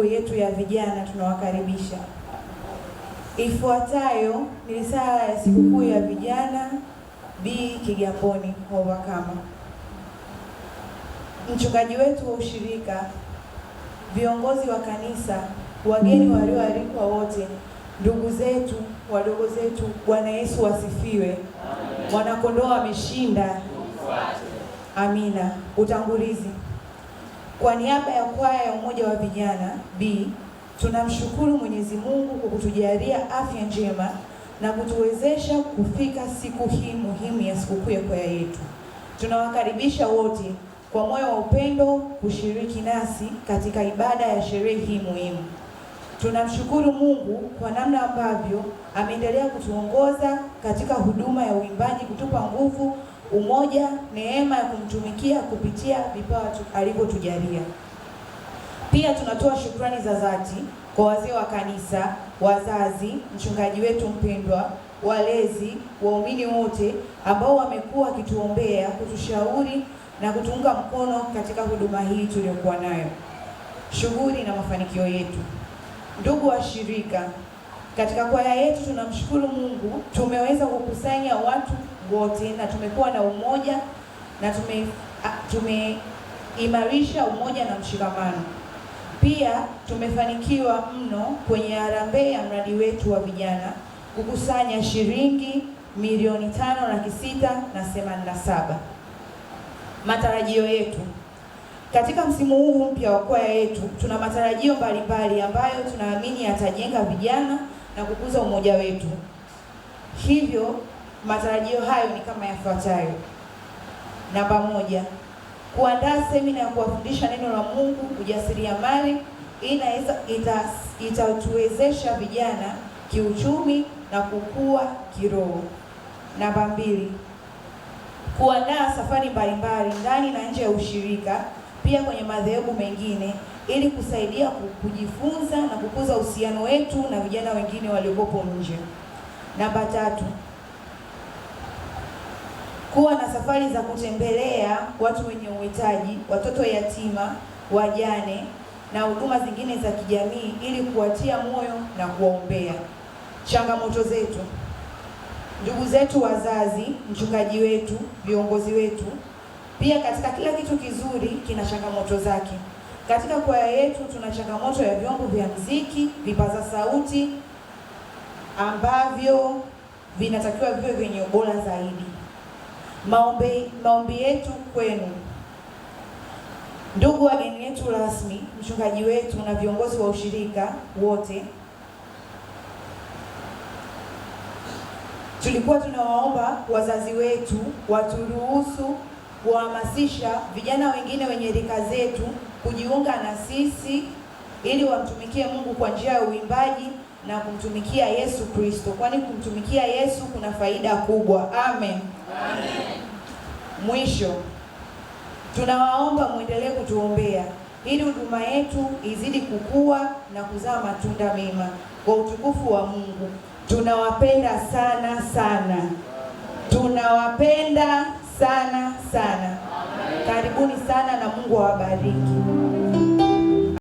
yetu ya vijana tunawakaribisha. Ifuatayo ni risala ya sikukuu ya vijana B Kigamboni Hovakama. Mchungaji wetu wa ushirika, viongozi wa kanisa, wageni walioalikwa wote, ndugu zetu, wadogo zetu, Bwana Yesu asifiwe. Mwanakondoo ameshinda. Amina. Utangulizi. Kwa niaba ya kwaya ya Umoja wa Vijana B, tunamshukuru Mwenyezi Mungu kwa kutujalia afya njema na kutuwezesha kufika siku hii muhimu ya sikukuu ya kwaya yetu. Tunawakaribisha wote kwa moyo wa upendo kushiriki nasi katika ibada ya sherehe hii muhimu. Tunamshukuru Mungu kwa namna ambavyo ameendelea kutuongoza katika huduma ya uimbaji, kutupa nguvu, umoja, neema ya kumtumikia kupitia vipawa alivyotujalia. Pia tunatoa shukrani za dhati kwa wazee wa kanisa, wazazi, mchungaji wetu mpendwa, walezi, waumini wote ambao wamekuwa wakituombea, kutushauri na kutuunga mkono katika huduma hii tuliyokuwa nayo, shughuli na mafanikio yetu. Ndugu washirika, katika kwaya yetu tunamshukuru Mungu, tumeweza kukusanya watu wote na tumekuwa na umoja na tumeimarisha umoja na mshikamano. Pia tumefanikiwa mno kwenye harambee ya mradi wetu wa vijana kukusanya shilingi milioni 5,687. Matarajio yetu katika msimu huu mpya wa kwaya yetu, tuna matarajio mbalimbali ambayo tunaamini yatajenga vijana na kukuza umoja wetu. Hivyo matarajio hayo ni kama yafuatayo. Namba 1, kuandaa semina ya kuwafundisha neno la Mungu, ujasiriamali. Itatuwezesha vijana kiuchumi na kukua kiroho. Namba 2, kuandaa safari mbalimbali ndani na nje ya ushirika, pia kwenye madhehebu mengine, ili kusaidia kujifunza na kukuza uhusiano wetu na vijana wengine waliopo nje. Namba 3, kuwa na safari za kutembelea watu wenye uhitaji, watoto yatima, wajane na huduma zingine za kijamii, ili kuwatia moyo na kuwaombea. Changamoto zetu. Ndugu zetu wazazi, mchungaji wetu, viongozi wetu, pia katika kila kitu kizuri kina changamoto zake. Katika kwaya yetu tuna changamoto ya vyombo vya muziki, vipaza sauti ambavyo vinatakiwa viwe vyenye ubora zaidi. Maombi yetu kwenu, ndugu wageni wetu rasmi, mchungaji wetu na viongozi wa ushirika wote, tulikuwa tunawaomba wazazi wetu waturuhusu kuhamasisha vijana wengine wenye rika zetu kujiunga na sisi ili wamtumikie Mungu kwa njia ya uimbaji na kumtumikia Yesu Kristo, kwani kumtumikia Yesu kuna faida kubwa. Amen. Amen. Mwisho, tunawaomba muendelee kutuombea ili huduma yetu izidi kukua na kuzaa matunda mema kwa utukufu wa Mungu. Tunawapenda sana sana. Tunawapenda sana sana. Karibuni sana na Mungu awabariki.